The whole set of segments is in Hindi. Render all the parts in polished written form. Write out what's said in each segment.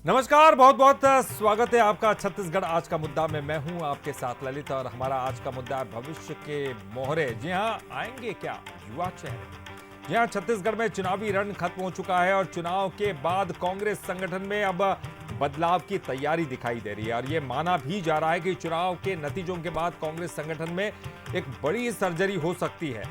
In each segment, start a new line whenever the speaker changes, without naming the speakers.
नमस्कार, बहुत बहुत स्वागत है आपका छत्तीसगढ़ आज का मुद्दा में। मैं हूं आपके साथ ललित और हमारा आज का मुद्दा है भविष्य के मोहरे। जी हां, आएंगे क्या युवा चेहरे। जी हां, छत्तीसगढ़ में चुनावी रण खत्म हो चुका है और चुनाव के बाद कांग्रेस संगठन में अब बदलाव की तैयारी दिखाई दे रही है और ये माना भी जा रहा है कि चुनाव के नतीजों के बाद कांग्रेस संगठन में एक बड़ी सर्जरी हो सकती है।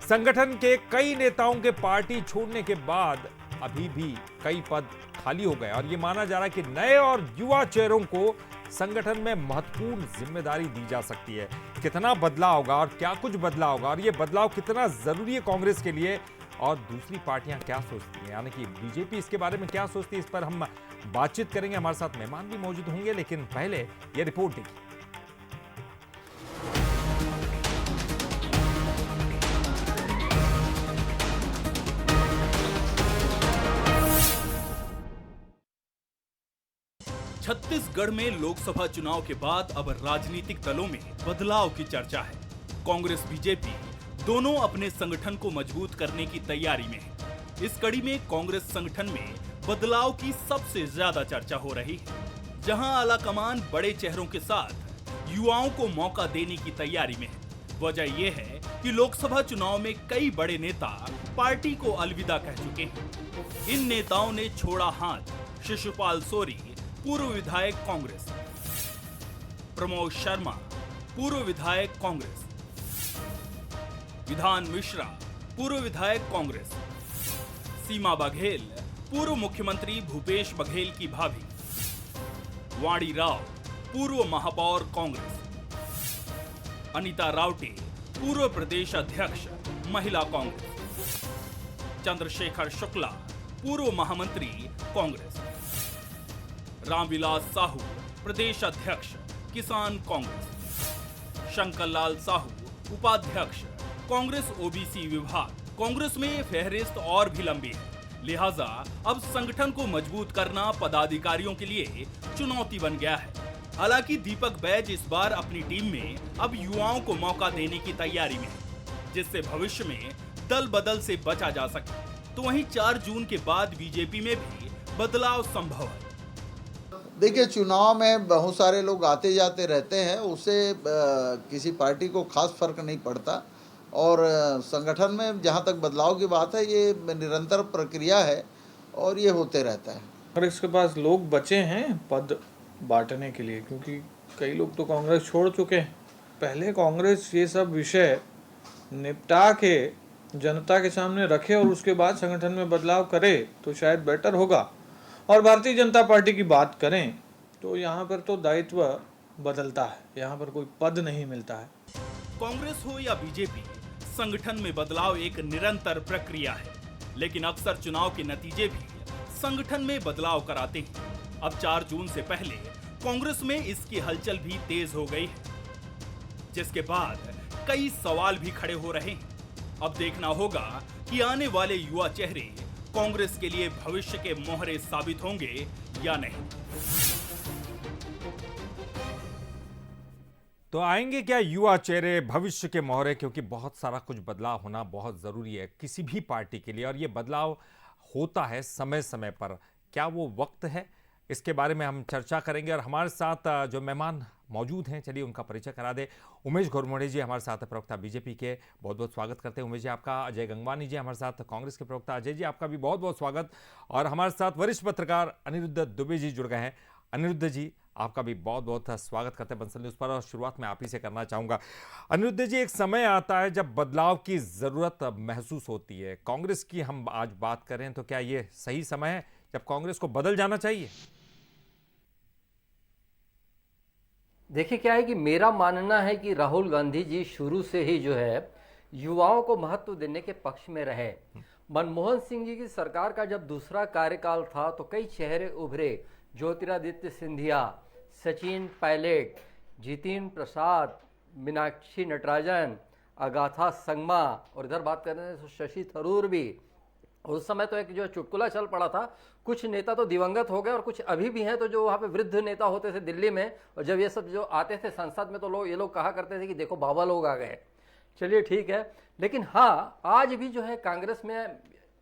संगठन के कई नेताओं के पार्टी छोड़ने के बाद अभी भी कई पद खाली हो गए और यह माना जा रहा है कि नए और युवा चेहरों को संगठन में महत्वपूर्ण जिम्मेदारी दी जा सकती है। कितना बदलाव होगा और क्या कुछ बदलाव होगा और यह बदलाव कितना जरूरी है कांग्रेस के लिए और दूसरी पार्टियां क्या सोचती हैं, यानी कि बीजेपी इसके बारे में क्या सोचती है, इस पर हम बातचीत करेंगे। हमारे साथ मेहमान भी मौजूद होंगे, लेकिन पहले यह रिपोर्ट देखिए।
छत्तीसगढ़ में लोकसभा चुनाव के बाद अब राजनीतिक दलों में बदलाव की चर्चा है। कांग्रेस बीजेपी दोनों अपने संगठन को मजबूत करने की तैयारी में है। इस कड़ी में कांग्रेस संगठन में बदलाव की सबसे ज्यादा चर्चा हो रही है, जहां आलाकमान बड़े चेहरों के साथ युवाओं को मौका देने की तैयारी में है। वजह यह है कि लोकसभा चुनाव में कई बड़े नेता पार्टी को अलविदा कह चुके हैं। इन नेताओं ने छोड़ा हाथ शिशुपाल सोरी, पूर्व विधायक कांग्रेस, प्रमोद शर्मा, पूर्व विधायक कांग्रेस, विधान मिश्रा, पूर्व विधायक कांग्रेस, सीमा बघेल, पूर्व मुख्यमंत्री भूपेश बघेल की भाभी, वाणी राव, पूर्व महापौर कांग्रेस, अनीता रावटे, पूर्व प्रदेश अध्यक्ष महिला कांग्रेस, चंद्रशेखर शुक्ला, पूर्व महामंत्री कांग्रेस, रामविलास साहू, प्रदेश अध्यक्ष किसान कांग्रेस, शंकरलाल साहू, उपाध्यक्ष कांग्रेस ओबीसी विभाग। कांग्रेस में फहरिस्त और भी लंबी है, लिहाजा अब संगठन को मजबूत करना पदाधिकारियों के लिए चुनौती बन गया है। हालांकि दीपक बैज इस बार अपनी टीम में अब युवाओं को मौका देने की तैयारी में है, जिससे भविष्य में दल बदल से बचा जा सके। तो वहीं 4 जून के बाद बीजेपी में भी बदलाव संभव है।
देखिए, चुनाव में बहुत सारे लोग आते जाते रहते हैं, उससे किसी पार्टी को खास फर्क नहीं पड़ता और संगठन में जहाँ तक बदलाव की बात है, ये निरंतर प्रक्रिया है और ये होते रहता है।
कांग्रेस के पास लोग बचे हैं पद बांटने के लिए, क्योंकि कई लोग तो कांग्रेस छोड़ चुके हैं। पहले कांग्रेस ये सब विषय निपटा के जनता के सामने रखे और उसके बाद संगठन में बदलाव करे तो शायद बेटर होगा। और भारतीय जनता पार्टी की बात करें तो यहाँ पर तो दायित्व बदलता है, यहाँ पर कोई पद नहीं मिलता है।
कांग्रेस हो या बीजेपी, संगठन में बदलाव एक निरंतर प्रक्रिया है, लेकिन अक्सर चुनाव के नतीजे भी संगठन में बदलाव कराते हैं। अब 4 जून से पहले कांग्रेस में इसकी हलचल भी तेज हो गई है, जिसके बाद कई सवाल भी खड़े हो रहे हैं। अब देखना होगा कि आने वाले युवा चेहरे कांग्रेस के लिए भविष्य के मोहरे साबित होंगे या नहीं।
तो आएंगे क्या युवा चेहरे, भविष्य के मोहरे, क्योंकि बहुत सारा कुछ बदलाव होना बहुत जरूरी है किसी भी पार्टी के लिए और ये बदलाव होता है समय समय पर। क्या वो वक्त है, इसके बारे में हम चर्चा करेंगे और हमारे साथ जो मेहमान मौजूद हैं, चलिए उनका परिचय करा दे। उमेश घोरमोड़े जी हमारे साथ प्रवक्ता बीजेपी के, बहुत बहुत स्वागत करते हैं उमेश जी आपका। अजय गंगवानी जी हमारे साथ कांग्रेस के प्रवक्ता, अजय जी आपका भी बहुत बहुत स्वागत। और हमारे साथ वरिष्ठ पत्रकार अनिरुद्ध दुबे जी जुड़ गए हैं। अनिरुद्ध जी आपका भी बहुत बहुत स्वागत करते हैं बंसल न्यूज़ पर और शुरुआत में आप ही से करना चाहूँगा। अनिरुद्ध जी, एक समय आता है जब बदलाव की ज़रूरत महसूस होती है। कांग्रेस की हम आज बात करें तो क्या ये सही समय है जब कांग्रेस को बदल जाना चाहिए?
देखिए, क्या है कि मेरा मानना है कि राहुल गांधी जी शुरू से ही जो है युवाओं को महत्व देने के पक्ष में रहे। मनमोहन सिंह जी की सरकार का जब दूसरा कार्यकाल था तो कई चेहरे उभरे, ज्योतिरादित्य सिंधिया, सचिन पायलट, जितिन प्रसाद, मीनाक्षी नटराजन, अगाथा संगमा और इधर बात करें तो शशि थरूर भी। उस समय तो एक जो चुटकुला चल पड़ा था, कुछ नेता तो दिवंगत हो गए और कुछ अभी भी हैं तो जो वहाँ पे वृद्ध नेता होते थे दिल्ली में, और जब ये सब जो आते थे संसद में तो ये लोग कहा करते थे कि देखो बाबा लोग आ गए। चलिए ठीक है, लेकिन हाँ, आज भी जो है कांग्रेस में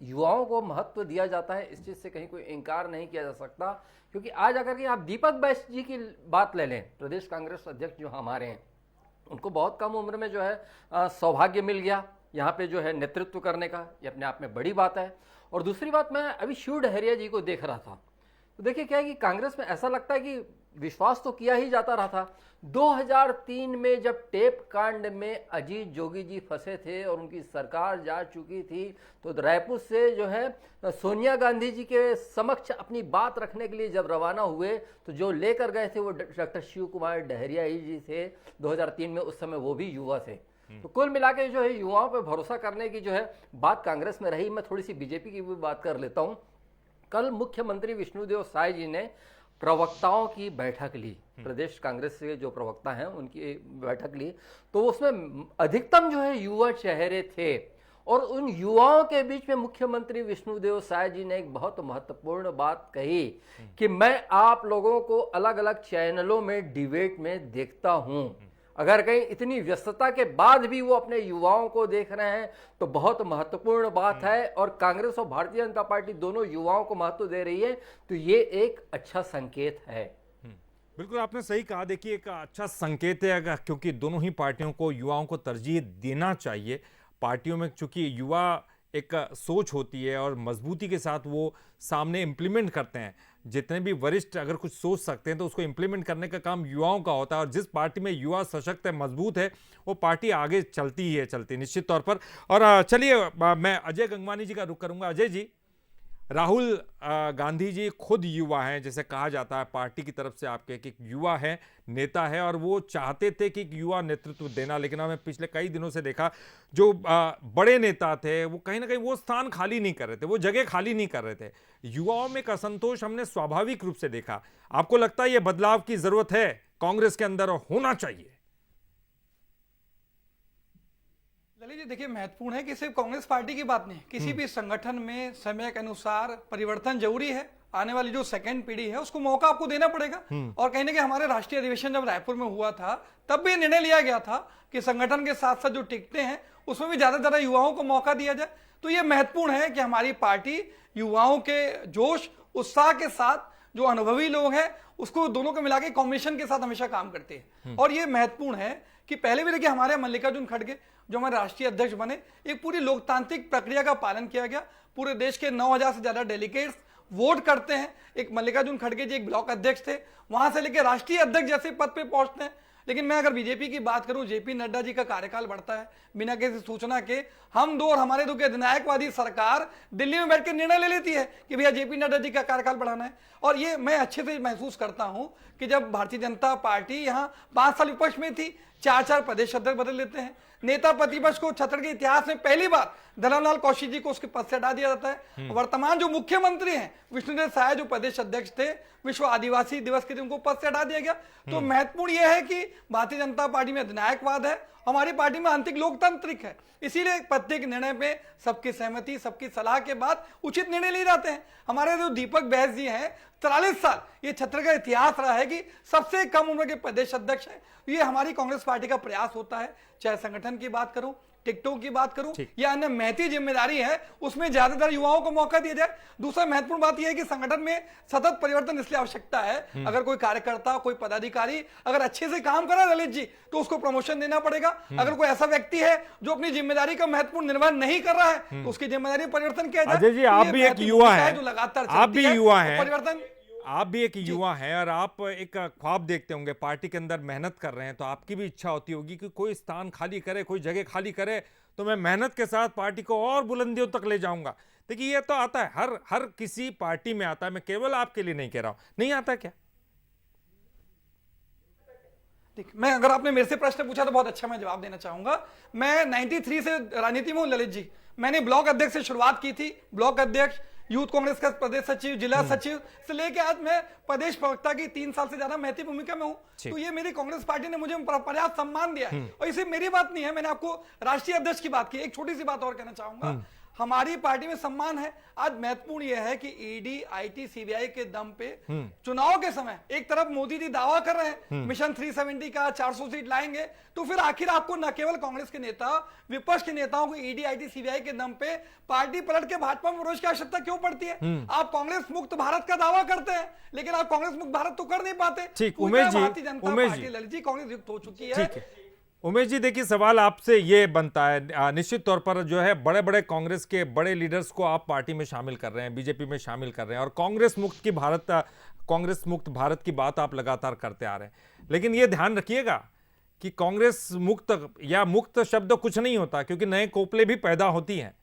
युवाओं को महत्व दिया जाता है, इस चीज़ से कहीं कोई इनकार नहीं किया जा सकता। क्योंकि आज अगर कि आप दीपक बैस जी की बात ले लें, प्रदेश कांग्रेस अध्यक्ष जो हमारे हैं, उनको बहुत कम उम्र में जो है सौभाग्य मिल गया यहाँ पे जो है नेतृत्व करने का, ये अपने आप में बड़ी बात है। और दूसरी बात, मैं अभी शिव डहरिया जी को देख रहा था, तो देखिए क्या है कि कांग्रेस में ऐसा लगता है कि विश्वास तो किया ही जाता रहा था। 2003 में जब टेप कांड में अजीत जोगी जी फंसे थे और उनकी सरकार जा चुकी थी, तो रायपुर से जो है सोनिया गांधी जी के समक्ष अपनी बात रखने के लिए जब रवाना हुए, तो जो लेकर गए थे वो डॉक्टर शिव कुमार डहरिया ही जी थे 2003 में, उस समय वो भी युवा थे। तो कुल मिला के जो है युवाओं पर भरोसा करने की जो है बात कांग्रेस में रही। मैं थोड़ी सी बीजेपी की भी बात कर लेता हूँ। कल मुख्यमंत्री विष्णुदेव साय जी ने प्रवक्ताओं की बैठक ली, प्रदेश कांग्रेस के जो प्रवक्ता हैं उनकी बैठक ली, तो उसमें अधिकतम जो है युवा चेहरे थे। और उन युवाओं के बीच में मुख्यमंत्री विष्णुदेव साय जी ने एक बहुत महत्वपूर्ण बात कही कि मैं आप लोगों को अलग अलग चैनलों में डिबेट में देखता हूं। अगर कहीं इतनी व्यस्तता के बाद भी वो अपने युवाओं को देख रहे हैं तो बहुत महत्वपूर्ण बात है। और कांग्रेस और भारतीय जनता पार्टी दोनों युवाओं को महत्व दे रही है, तो ये एक अच्छा संकेत है।
बिल्कुल आपने सही कहा। देखिए एक अच्छा संकेत है, क्योंकि दोनों ही पार्टियों को युवाओं को तरजीह देना चाहिए। पार्टियों में चूंकि युवा एक सोच होती है और मजबूती के साथ वो सामने इम्प्लीमेंट करते हैं। जितने भी वरिष्ठ अगर कुछ सोच सकते हैं तो उसको इम्प्लीमेंट करने का काम युवाओं का होता है, और जिस पार्टी में युवा सशक्त है, मजबूत है, वो पार्टी आगे चलती ही है, चलती निश्चित तौर पर। और चलिए मैं अजय गंगवानी जी का रुख करूंगा। अजय जी, राहुल गांधी जी खुद युवा हैं, जैसे कहा जाता है पार्टी की तरफ से आपके कि युवा है, नेता है, और वो चाहते थे कि युवा नेतृत्व देना, लेकिन हमें पिछले कई दिनों से देखा जो बड़े नेता थे वो कहीं ना कहीं वो स्थान खाली नहीं कर रहे थे, वो जगह खाली नहीं कर रहे थे। युवाओं में एक असंतोष हमने स्वाभाविक रूप से देखा। आपको लगता है ये बदलाव की जरूरत है कांग्रेस के अंदर और होना चाहिए?
ललित जी, देखिए महत्वपूर्ण है कि सिर्फ कांग्रेस पार्टी की बात नहीं, किसी भी संगठन में समय के अनुसार परिवर्तन जरूरी है। आने वाली जो सेकंड पीढ़ी है उसको मौका आपको देना पड़ेगा। और कहीं ना कहीं हमारे राष्ट्रीय अधिवेशन जब रायपुर में हुआ था तब भी निर्णय लिया गया था कि संगठन के साथ साथ जो टिकटें हैं उसमें भी ज्यादा युवाओं को मौका दिया जाए। तो ये महत्वपूर्ण है कि हमारी पार्टी युवाओं के जोश उत्साह के साथ जो अनुभवी लोग हैं उसको दोनों को मिला के कॉम्बिनेशन के साथ हमेशा काम करते हैं। और ये महत्वपूर्ण है कि पहले भी देखिए हमारे मल्लिकार्जुन खड़गे जो हमारे राष्ट्रीय अध्यक्ष बने, एक पूरी लोकतांत्रिक प्रक्रिया का पालन किया गया। पूरे देश के 9000 से ज्यादा डेलीगेट्स वोट करते हैं। एक मल्लिकार्जुन खड़गे जी एक ब्लॉक अध्यक्ष थे, वहां से लेकर राष्ट्रीय अध्यक्ष जैसे पद पे पहुंचते हैं। लेकिन मैं अगर बीजेपी की बात करूं, जेपी नड्डा जी का कार्यकाल बढ़ता है बिना किसी सूचना के। हम दो और हमारे दो की अधिनायकवादी सरकार दिल्ली में बैठकर निर्णय ले लेती है कि भैया जेपी नड्डा जी का कार्यकाल बढ़ाना है। और ये मैं अच्छे से महसूस करता हूं कि जब भारतीय जनता पार्टी यहां 5 साल विपक्ष में थी, 4 प्रदेश अध्यक्ष बदल लेते हैं। नेता प्रतिपक्ष को छत्तीसगढ़ के इतिहास में पहली बार धरमलाल कौशिक जी को उसके पद से हटा दिया जाता है। वर्तमान जो मुख्यमंत्री हैं विष्णुदेव साय जो प्रदेश अध्यक्ष थे, विश्व आदिवासी दिवस के दिन उनको पद से हटा दिया गया। तो महत्वपूर्ण यह है कि भारतीय जनता पार्टी में अधिनायकवाद है, हमारी पार्टी में आंतरिक लोकतांत्रिक है। इसीलिए प्रत्येक निर्णय पे सबकी सहमति, सबकी सलाह के बाद उचित निर्णय लिए जाते हैं। हमारे जो दीपक बैस जी हैं, 43 साल ये छत्तीसगढ़ का इतिहास रहा है कि सबसे कम उम्र के प्रदेश अध्यक्ष है। ये हमारी कांग्रेस पार्टी का प्रयास होता है, चाहे संगठन की बात करूं, टिकटों की बात करूं या अन्य महती जिम्मेदारी है, उसमें ज्यादातर युवाओं को मौका दिया जाए। दूसरा महत्वपूर्ण बात यह है कि संगठन में सतत परिवर्तन इसलिए आवश्यकता है। अगर कोई कार्यकर्ता, कोई पदाधिकारी अगर अच्छे से काम कर रहा है ललित जी, तो उसको प्रमोशन देना पड़ेगा। अगर कोई ऐसा व्यक्ति है जो अपनी जिम्मेदारी का महत्वपूर्ण निर्वहन नहीं कर रहा है, तो उसकी जिम्मेदारी परिवर्तन किया जाए।
अजय जी, आप भी एक युवा है,
जो लगातार
आप भी युवा है,
परिवर्तन
आप भी एक युवा हैं और आप एक ख्वाब देखते होंगे, पार्टी के अंदर मेहनत कर रहे हैं, तो आपकी भी इच्छा होती होगी कि कोई स्थान खाली करे, कोई जगह खाली करे तो मैं मेहनत के साथ पार्टी को और बुलंदियों तक ले जाऊंगा। देखिए ये तो आता है, हर किसी पार्टी में आता है। मैं केवल आपके लिए नहीं कह रहा हूं, नहीं आता क्या?
मैं अगर आपने मेरे से प्रश्न पूछा तो बहुत अच्छा मैं जवाब देना चाहूंगा। मैं 93 से राजनीति में हूं ललित जी। मैंने ब्लॉक अध्यक्ष से शुरुआत की थी, ब्लॉक अध्यक्ष, यूथ कांग्रेस का प्रदेश सचिव, जिला सचिव से लेकर आज मैं प्रदेश प्रवक्ता की 3 साल से ज्यादा महत्वपूर्ण भूमिका में हूं। तो ये मेरी कांग्रेस पार्टी ने मुझे पर्याप्त सम्मान दिया है। और इसे मेरी बात नहीं है, मैंने आपको राष्ट्रीय अध्यक्ष की बात की। एक छोटी सी बात और कहना चाहूंगा, हमारी पार्टी में सम्मान है। आज महत्वपूर्ण यह है कि ईडी, आईटी, सीबीआई के दम पे चुनाव के समय एक तरफ मोदी जी दावा कर रहे हैं मिशन 370 का 400 सीट लाएंगे, तो फिर आखिर आपको न केवल कांग्रेस के नेता, विपक्ष के नेताओं को ईडी, आईटी, सीबीआई के दम पे पार्टी पलट के भाजपा में प्रवेश की आवश्यकता क्यों पड़ती है? आप कांग्रेस मुक्त भारत का दावा करते हैं, लेकिन आप कांग्रेस मुक्त भारत तो कर नहीं पाते।
ठीक, उमेश जी,
भारतीय जनता
उमेश
पार्टी
जी।
ललित जी कांग्रेस युक्त हो चुकी है।
ठीक है उमेश जी, देखिए सवाल आपसे ये बनता है, निश्चित तौर पर जो है बड़े बड़े कांग्रेस के बड़े लीडर्स को आप पार्टी में शामिल कर रहे हैं, बीजेपी में शामिल कर रहे हैं, और कांग्रेस मुक्त भारत की बात आप लगातार करते आ रहे हैं। लेकिन ये ध्यान रखिएगा कि कांग्रेस मुक्त या मुक्त शब्द कुछ नहीं होता, क्योंकि नए कोपले भी पैदा होती हैं।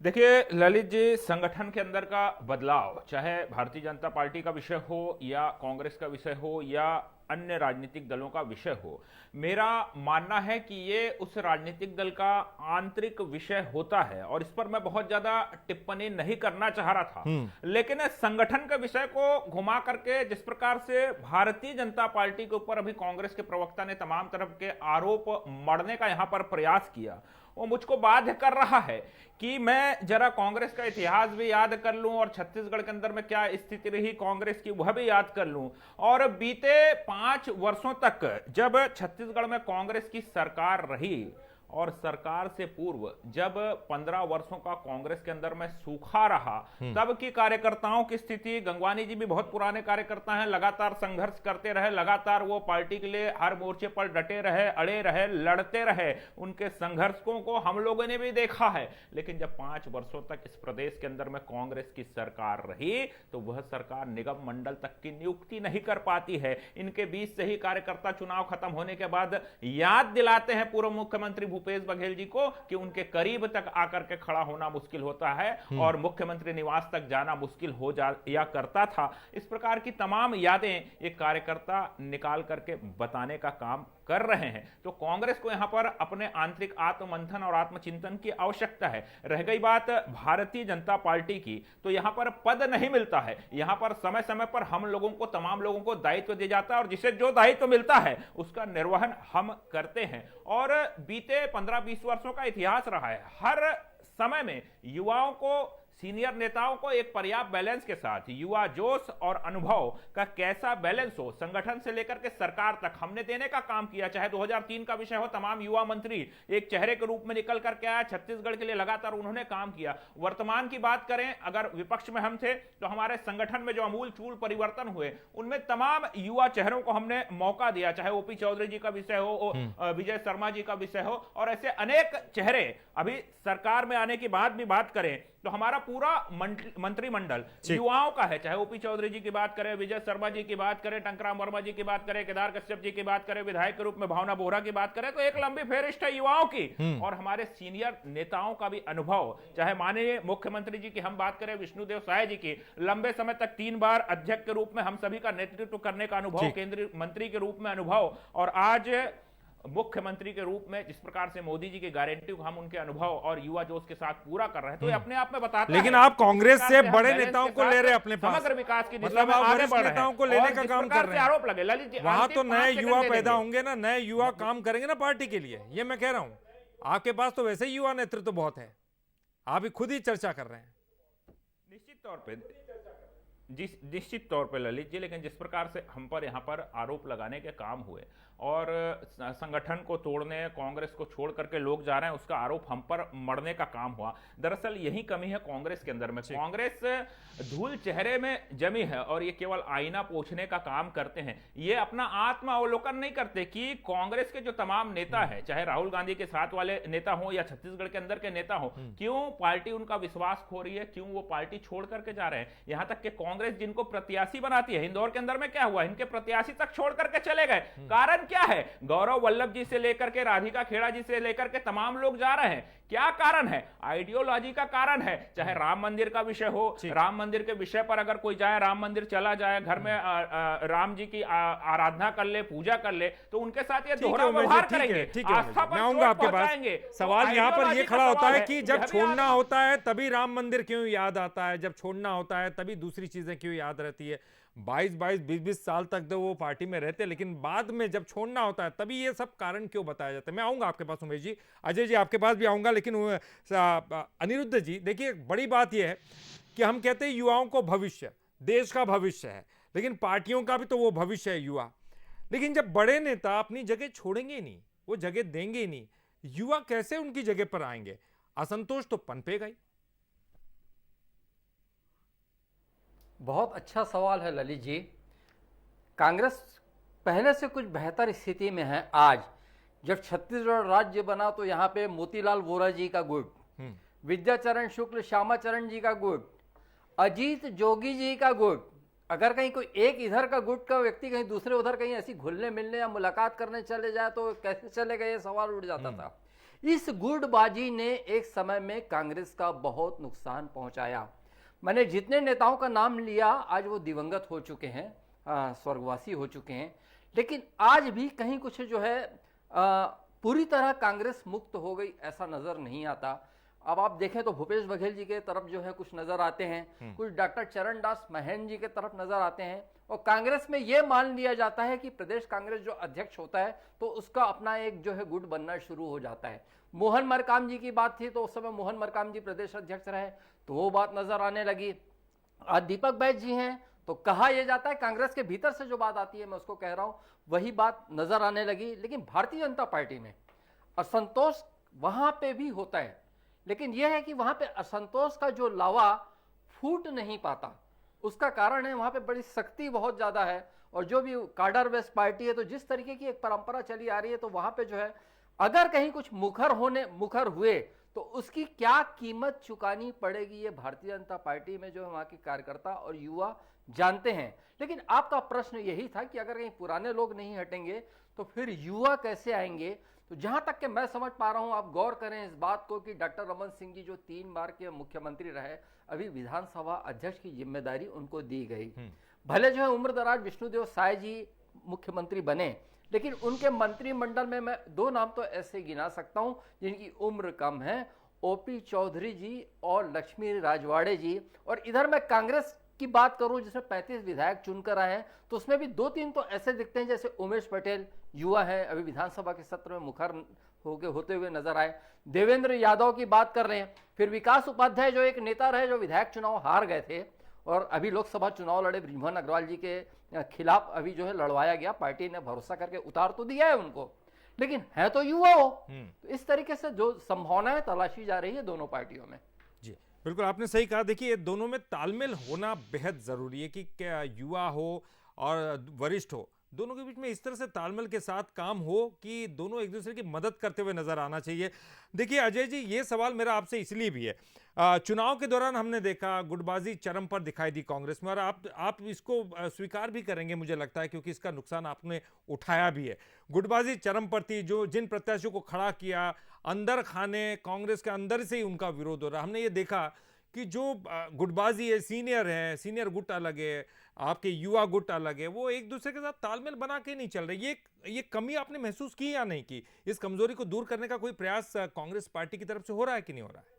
देखिए ललित जी, संगठन के अंदर का बदलाव, चाहे भारतीय जनता पार्टी का विषय हो या कांग्रेस का विषय हो या अन्य राजनीतिक दलों का विषय हो, मेरा मानना है कि ये उस राजनीतिक दल का आंतरिक विषय होता है, और इस पर मैं बहुत ज्यादा टिप्पणी नहीं करना चाह रहा था। लेकिन संगठन के विषय को घुमा करके जिस प्रकार से भारतीय जनता पार्टी के ऊपर अभी कांग्रेस के प्रवक्ता ने तमाम तरफ के आरोप मढ़ने का यहां पर प्रयास किया, वो मुझको बाध्य कर रहा है कि मैं जरा कांग्रेस का इतिहास भी याद कर लूं और छत्तीसगढ़ के अंदर में क्या स्थिति रही कांग्रेस की वह भी याद कर लूं। और बीते 5 वर्षों तक जब छत्तीसगढ़ में कांग्रेस की सरकार रही, और सरकार से पूर्व जब 15 वर्षों का कांग्रेस के अंदर में सूखा रहा, तब की कार्यकर्ताओं की स्थिति, गंगवानी जी भी बहुत पुराने कार्यकर्ता हैं, लगातार संघर्ष करते रहे, लगातार वो पार्टी के लिए हर मोर्चे पर डटे रहे, अड़े रहे, लड़ते रहे, उनके संघर्षों को हम लोगों ने भी देखा है। लेकिन जब 5 वर्षों तक इस प्रदेश के अंदर में कांग्रेस की सरकार रही, तो वह सरकार निगम मंडल तक की नियुक्ति नहीं कर पाती है। इनके बीच से ही कार्यकर्ता चुनाव खत्म होने के बाद याद दिलाते हैं पूर्व मुख्यमंत्री भूपेश बघेल जी को कि उनके करीब तक आकर के खड़ा होना मुश्किल होता है और मुख्यमंत्री निवास तक जाना मुश्किल हो या करता था। इस प्रकार की तमाम यादें ये कार्यकर्ता निकाल करके बताने का काम कर रहे हैं। तो कांग्रेस को यहां पर अपने आंतरिक आत्ममंथन और आत्मचिंतन की आवश्यकता है। रह गई बात भारतीय जनता पार्टी की, तो यहां पर पद नहीं मिलता है, यहां पर समय समय पर हम लोगों को, तमाम लोगों को दायित्व दिया जाता है, और जिसे जो दायित्व मिलता है उसका निर्वहन हम करते हैं। और बीते 15-20 वर्षों का इतिहास रहा है, हर समय में युवाओं को, सीनियर नेताओं को एक पर्याप्त बैलेंस के साथ युवा जोश और अनुभव का कैसा बैलेंस हो, संगठन से लेकर के सरकार तक हमने देने का काम किया। चाहे 2003 का विषय हो, तमाम युवा मंत्री एक चेहरे के रूप में निकल करके आया, छत्तीसगढ़ के लिए लगातार उन्होंने काम किया। वर्तमान की बात करें, अगर विपक्ष में हम थे तो हमारे संगठन में जो अमूल चूल परिवर्तन हुए, उनमें तमाम युवा चेहरों को हमने मौका दिया, चाहे ओपी चौधरी जी का विषय हो, विजय शर्मा जी का विषय हो, और ऐसे अनेक चेहरे। अभी सरकार में आने के बाद भी बात करें तो हमारा पूरा मंत्रिमंडल युवाओं का है, चाहे ओपी चौधरी जी की बात करें, विजय शर्मा जी की बात करें, टंकराम वर्मा जी की बात करें, केदार कश्यप जी की बात करें, विधायक के रूप में भावना बोहरा की बात करें, तो एक लंबी फेरिस्ट है युवाओं की। और हमारे सीनियर नेताओं का भी अनुभव, चाहे माननीय मुख्यमंत्री जी की हम बात करें, विष्णुदेव साय जी की, लंबे समय तक 3 बार अध्यक्ष के रूप में हम सभी का नेतृत्व करने का अनुभव, केंद्रीय मंत्री के रूप में अनुभव, और आज मुख्यमंत्री के रूप में जिस प्रकार से मोदी जी की गारंटी को हम उनके अनुभव और युवा जोश के साथ पूरा कर रहे हैं, तो ये अपने आप में बताता है।
लेकिन आप कांग्रेस से बड़े नेताओं को ले रहे हैं अपने पास,
समग्र विकास की दिशा
मतलब
में
आप
आगे
वरिष्ठ
बढ़ रहे
नेताओं
हैं
को लेने
और
का
जिस
काम
प्रकार
कर रहे
से
हैं।
आरोप लगे ललित जी,
वहां तो
अंतिम
नए
5
युवा
सेकंड
पैदा
देंगे।
होंगे ना, नए युवा काम करेंगे ना पार्टी के लिए। ये मैं कह रहा हूं, आपके पास तो वैसे ही युवा नेतृत्व बहुत है, आप ही खुद ही चर्चा कर रहे हैं।
निश्चित तौर पे निश्चित तौर पे ललित जी, लेकिन जिस प्रकार से हम पर यहाँ पर आरोप लगाने के काम हुए और संगठन को तोड़ने, कांग्रेस को छोड़ करके लोग जा रहे हैं, उसका आरोप हम पर मढ़ने का काम हुआ। दरअसल यही कमी है कांग्रेस के अंदर में। कांग्रेस धूल चेहरे में जमी है और ये केवल आईना पोंछने का काम करते हैं। ये अपना आत्म अवलोकन नहीं करते कि कांग्रेस के जो तमाम नेता है, चाहे राहुल गांधी के साथ वाले नेता हो या छत्तीसगढ़ के अंदर के नेता हो, क्यों पार्टी उनका विश्वास खो रही है, क्यों वो पार्टी छोड़ करके जा रहे हैं। यहां तक कि कांग्रेस जिनको प्रत्याशी बनाती है, इंदौर के अंदर में क्या हुआ, इनके प्रत्याशी तक छोड़ करके चले गए। कारण क्या है? गौरव वल्लभ जी से लेकर के राधिका खेड़ा जी से लेकर के तमाम लोग जा रहे हैं। क्या कारण है? आइडियोलॉजी का कारण है। चाहे राम मंदिर का विषय हो, राम मंदिर के विषय पर अगर कोई जाए, राम मंदिर चला जाए, घर में राम जी की आराधना कर ले, पूजा कर ले, तो उनके साथ ये दोहरा व्यवहार करेंगे, आस्था पर चोट पहुंचाएंगे।
सवाल यहाँ पर ये खड़ा होता है कि जब छोड़ना होता है तभी राम मंदिर क्यों याद आता है, जब छोड़ना होता है तभी दूसरी चीजें क्यों याद रहती है। 22-22, 20-20 साल तक तो वो पार्टी में रहते, लेकिन बाद में जब छोड़ना होता है तभी ये सब कारण क्यों बताया जाता है। मैं आऊंगा आपके पास उमेश जी, अजय जी आपके पास भी आऊंगा, लेकिन अनिरुद्ध जी देखिए, बड़ी बात यह है कि हम कहते हैं युवाओं को भविष्य, देश का भविष्य है, लेकिन पार्टियों का भी तो वो भविष्य है युवा। लेकिन जब बड़े नेता अपनी जगह छोड़ेंगे ही नहीं, वो जगह देंगे ही नहीं, युवा कैसे उनकी जगह पर आएंगे? असंतोष तो पनपेगा ही।
बहुत अच्छा सवाल है ललित जी। कांग्रेस पहले से कुछ बेहतर स्थिति में है आज। जब छत्तीसगढ़ राज्य बना तो यहाँ पे मोतीलाल वोरा जी का गुट, विद्याचरण शुक्ल श्यामाचरण जी का गुट, अजीत जोगी जी का गुट, अगर कहीं कोई एक इधर का गुट का व्यक्ति कहीं दूसरे उधर कहीं ऐसी घुलने मिलने या मुलाकात करने चले जाए तो कैसे चलेगा, ये सवाल उठ जाता था। इस गुटबाजी ने एक समय में कांग्रेस का बहुत नुकसान पहुंचाया। मैंने जितने नेताओं का नाम लिया आज वो दिवंगत हो चुके हैं, स्वर्गवासी हो चुके हैं, लेकिन आज भी कहीं कुछ जो है पूरी तरह कांग्रेस मुक्त हो गई ऐसा नजर नहीं आता। अब आप देखें तो भूपेश बघेल जी के तरफ जो है कुछ नजर आते हैं, कुछ डॉक्टर चरणदास महन जी के तरफ नजर आते हैं, और कांग्रेस में यह मान लिया जाता है कि प्रदेश कांग्रेस जो अध्यक्ष होता है तो उसका अपना एक जो है गुट बनना शुरू हो जाता है। मोहन मरकाम जी की बात थी तो उस समय मोहन मरकाम जी प्रदेश अध्यक्ष रहे तो वो बात नजर आने लगी। आज दीपक बैज जी हैं तो कहा यह जाता है, कांग्रेस के भीतर से जो बात आती है मैं उसको कह रहा हूं, वही बात नजर आने लगी। लेकिन भारतीय जनता पार्टी में असंतोष वहां पे भी होता है, लेकिन यह है कि वहां पे असंतोष का जो लावा फूट नहीं पाता। उसका कारण है वहां पे बड़ी सख्ती बहुत ज्यादा है, और जो भी कार्डर बेस्ड पार्टी है तो जिस तरीके की एक परंपरा चली आ रही है तो वहां पे जो है अगर कहीं कुछ मुखर हुए तो उसकी क्या कीमत चुकानी पड़ेगी, ये भारतीय जनता पार्टी में जो है वहां के कार्यकर्ता और युवा जानते हैं। लेकिन आपका प्रश्न यही था कि अगर कहीं पुराने लोग नहीं हटेंगे तो फिर युवा कैसे आएंगे। तो जहां तक कि मैं समझ पा रहा हूं, आप गौर करें इस बात को कि डॉक्टर रमन सिंह जी जो 3 बार के मुख्यमंत्री रहे, अभी विधानसभा अध्यक्ष की जिम्मेदारी उनको दी गई। भले जो है उम्रदराज विष्णुदेव साय जी मुख्यमंत्री बने, लेकिन उनके मंत्रिमंडल में मैं 2 नाम तो ऐसे गिना सकता हूं जिनकी उम्र कम है, ओपी चौधरी जी और लक्ष्मी राजवाड़े जी। और इधर मैं कांग्रेस की बात करूं जिसमें 35 विधायक चुनकर आए हैं तो उसमें भी 2-3 तो ऐसे दिखते हैं जैसे उमेश पटेल युवा है, अभी विधानसभा के सत्र में मुखर होते हुए नजर आए। देवेंद्र यादव की बात कर रहे हैं, फिर विकास उपाध्याय जो एक नेता रहे जो विधायक चुनाव हार गए थे और अभी लोकसभा चुनाव लड़े, ब्रिजमोहन अग्रवाल जी के खिलाफ अभी जो है लड़वाया गया, पार्टी ने भरोसा करके उतार तो दिया है उनको, लेकिन है तो युवा हो। तो इस तरीके से जो संभावनाएं तलाशी जा रही है दोनों पार्टियों में।
जी बिल्कुल, आपने सही कहा। देखिए दोनों में तालमेल होना बेहद जरूरी है कि क्या युवा हो और वरिष्ठ हो, दोनों के बीच में इस तरह से तालमेल के साथ काम हो कि दोनों एक दूसरे की मदद करते हुए नजर आना चाहिए। देखिए अजय जी, ये सवाल मेरा आपसे इसलिए भी है, चुनाव के दौरान हमने देखा गुटबाजी चरम पर दिखाई दी कांग्रेस में, और आप इसको स्वीकार भी करेंगे मुझे लगता है, क्योंकि इसका नुकसान आपने उठाया भी है। गुटबाजी चरम पर थी, जो जिन प्रत्याशियों को खड़ा किया अंदर खाने कांग्रेस के अंदर से ही उनका विरोध हो रहा। हमने ये देखा कि जो गुटबाजी है, सीनियर गुट अलग है, आपके युवा गुट अलग है, वो एक दूसरे के साथ तालमेल बना के नहीं चल रहे। ये कमी आपने महसूस की या नहीं की? इस कमजोरी को दूर करने का कोई प्रयास कांग्रेस पार्टी की तरफ से हो रहा है कि नहीं हो रहा है?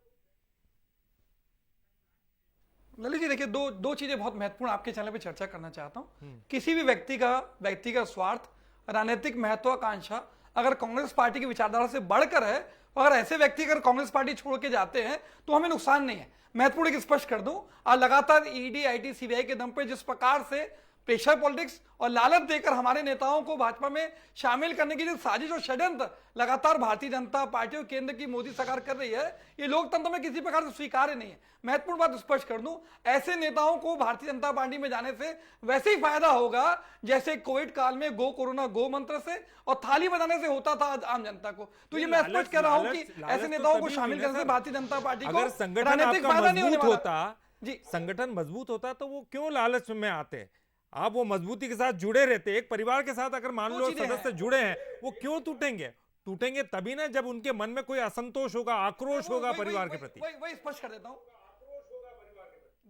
ललित जी देखिए, दो चीजें बहुत महत्वपूर्ण आपके चैनल पे चर्चा करना चाहता हूं। किसी भी व्यक्ति का स्वार्थ, राजनीतिक महत्वाकांक्षा अगर कांग्रेस पार्टी की विचारधारा से बढ़कर है, अगर ऐसे व्यक्ति अगर कांग्रेस पार्टी छोड़ के जाते हैं तो हमें नुकसान नहीं है। महत्वपूर्ण एक स्पष्ट कर दूं, आज लगातार ईडी, आईटी, सीबीआई के दम पे जिस प्रकार से प्रेशर पॉलिटिक्स और लालच देकर हमारे नेताओं को भाजपा में शामिल करने की जो साजिश और षड्यंत्र लगातार भारतीय जनता पार्टी और केंद्र की मोदी सरकार कर रही है, ये लोकतंत्र में किसी प्रकार से स्वीकार्य नहीं है। महत्वपूर्ण बात स्पष्ट कर दूं, ऐसे नेताओं को भारतीय जनता पार्टी में जाने से वैसे ही फायदा होगा जैसे कोविड काल में गो कोरोना गो मंत्र से और थाली बजाने से होता था आम जनता को। तो ये मैं स्पष्ट कह रहा हूं कि ऐसे नेताओं को शामिल करने से भारतीय जनता पार्टी को राजनीतिक फायदा नहीं होने वाला।
जी, संगठन मजबूत होता तो वो क्यों लालच में आते? आप वो मजबूती के साथ जुड़े रहते। एक परिवार के साथ अगर मान लो सदस्य जुड़े हैं, वो क्यों टूटेंगे तभी ना जब उनके मन में कोई असंतोष होगा, आक्रोश होगा परिवार के प्रति।
वही स्पष्ट कर देता हूं।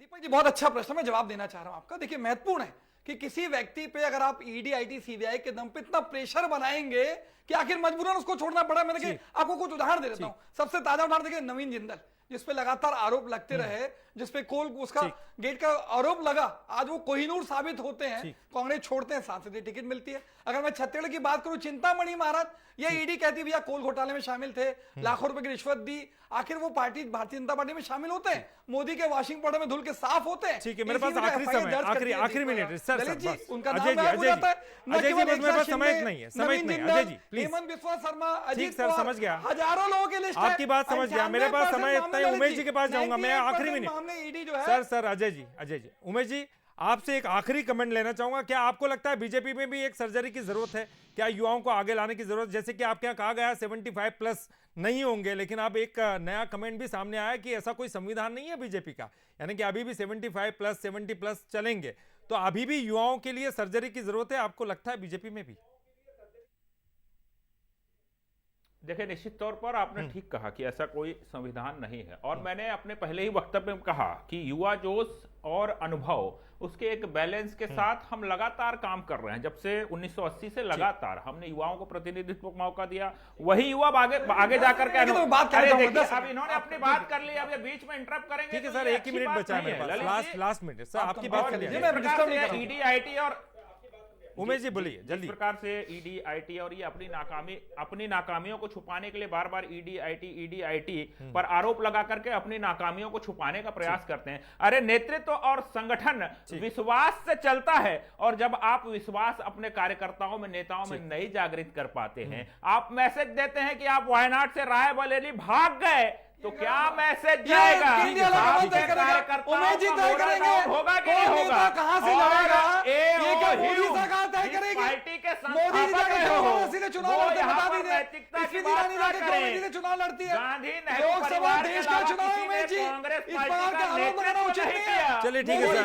दीपक जी बहुत अच्छा प्रश्न, मैं जवाब देना चाह रहा हूं आपका। देखिए महत्वपूर्ण है कि किसी व्यक्ति पे अगर आप ईडी, आईटी, सीबीआई के दम पे इतना प्रेशर बनाएंगे कि आखिर मजबूरन उसको छोड़ना पड़ा। मैं देखिए आपको कुछ उदाहरण दे देता हूं। सबसे ताजा उदाहरण देखिए नवीन जिंदल। जिसपे लगातार आरोप लगते रहे, जिसपे कोल उसका गेट का आरोप लगा, आज वो कोहिनूर साबित होते हैं, कांग्रेस छोड़ते हैं, सांसदीय टिकट मिलती है। अगर मैं छत्तीसगढ़ की बात करूं, चिंतामणि महाराज, ये ईडी कहती भैया कोल घोटाले में शामिल थे, लाखों रुपए की रिश्वत दी, आखिर वो पार्टी भारतीय जनता पार्टी में शामिल होते हैं, मोदी के वॉशिंग पाउडर में धुल के साफ होते हैं।
ठीक है, मेरे पास आखिरी समय, आखिरी मिनट सर,
ललित जी, उनका
अजय
नाम
जी,
गायब हो जाता है। न
अजय जी,
केवल
बस मेरे पास
एकनाथ
समय
शिंदे,
नहीं है,
नवीन
नहीं,
जिंदाल,
अजय जी, प्लीज।
हेमंत बिस्वा शर्मा,
ठीक
अजीत
सर,
पवार,
समझ गया।
हजारों लोगों की लिस्ट है।
आपकी बात समझ गया, मेरे पास समय इतना है, उमेश जी के पास जाऊंगा मैं। आखिरी मिनट सर, अजय जी, उमेश जी, आपसे एक आखिरी कमेंट लेना चाहूंगा। क्या आपको लगता है बीजेपी में भी एक सर्जरी की जरूरत है? क्या युवाओं को आगे लाने की जरूरत? जैसे कि आपके यहाँ कहा गया 75 प्लस नहीं होंगे, लेकिन अब एक नया कमेंट भी सामने आया कि ऐसा कोई संविधान नहीं है बीजेपी का, यानी कि अभी भी 75 प्लस 70 प्लस चलेंगे। तो अभी भी युवाओं के लिए सर्जरी की जरूरत है, आपको लगता है बीजेपी में भी?
देखिए, निश्चित तौर पर आपने ठीक कहा कि ऐसा कोई संविधान नहीं है, और मैंने अपने पहले ही वक्तव्य में कहा कि युवा जोश और अनुभव उसके एक बैलेंस के साथ हम लगातार काम कर रहे हैं। जब से 1980 से लगातार हमने युवाओं को प्रतिनिधित्व का मौका दिया, वही युवा आगे जाकर के अब इन्होंने अपनी बात कर ली, अब ये बीच में इंटरप्ट करेंगे।
ठीक है सर, एक ही मिनट बचा है मेरे पास, लास्ट मिनट सर, आपकी बात करिए।
ईडी, आईटी और
उमेश जी बोलिए जल्दी।
इस प्रकार से ईडी, आईटी और ये अपनी नाकामियों को छुपाने के लिए बार बार ईडी, आईटी पर आरोप लगा करके अपनी नाकामियों को छुपाने का प्रयास करते हैं। अरे नेतृत्व और संगठन विश्वास से चलता है, और जब आप विश्वास अपने कार्यकर्ताओं में, नेताओं में नहीं जागृत कर पाते हैं, आप मैसेज देते हैं कि आप वायनाड से रायबरेली भाग गए, तो क्या मैसेज जाएगा?
उमेश जी तय करेंगे
होगा कि नहीं होगा,
कहां से लड़ेगा, ये क्या मोदी सरकार तय करेगी?
पार्टी के
मोदी जी कांग्रेस ने चुनाव लड़ते बता दीजिए,
नैतिकता
कांग्रेस ने चुनाव लड़ती है,
गांधी
लोकसभा देश का चुनाव में जी इस बार का आरोप लगाना उचित नहीं है।
चलिए ठीक है सर,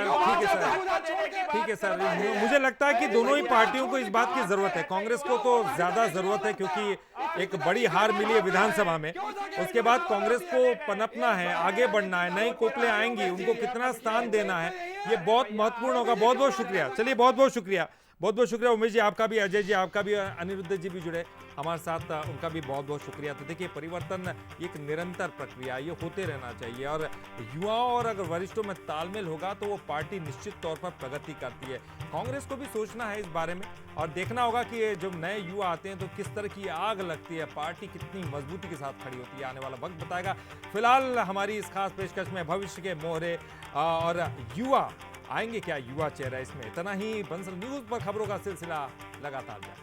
ठीक है सर, मुझे लगता है कि दोनों ही पार्टियों को इस बात की जरूरत है। कांग्रेस को तो ज्यादा जरूरत है क्योंकि एक बड़ी हार मिली है विधानसभा में, उसके बाद कांग्रेस को पनपना है, आगे बढ़ना है, नई कोपले आएंगी, उनको कितना स्थान देना है, ये बहुत महत्वपूर्ण होगा। बहुत बहुत शुक्रिया, चलिए बहुत बहुत शुक्रिया, बहुत बहुत शुक्रिया उमेश जी, आपका भी, अजय जी आपका भी, अनिरुद्ध जी भी जुड़े हमारे साथ, उनका भी बहुत बहुत शुक्रिया। तो देखिए, परिवर्तन एक निरंतर प्रक्रिया, ये होते रहना चाहिए, और युवाओं और अगर वरिष्ठों में तालमेल होगा तो वो पार्टी निश्चित तौर पर प्रगति करती है। कांग्रेस को भी सोचना है इस बारे में, और देखना होगा कि जब नए युवा आते हैं तो किस तरह की आग लगती है, पार्टी कितनी मजबूती के साथ खड़ी होती है, आने वाला वक्त बताएगा। फिलहाल हमारी इस खास पेशकश में भविष्य के मोहरे और युवा आएंगे क्या, युवा चेहरा, इसमें इतना ही। बंसल न्यूज पर खबरों का सिलसिला लगातार जारी।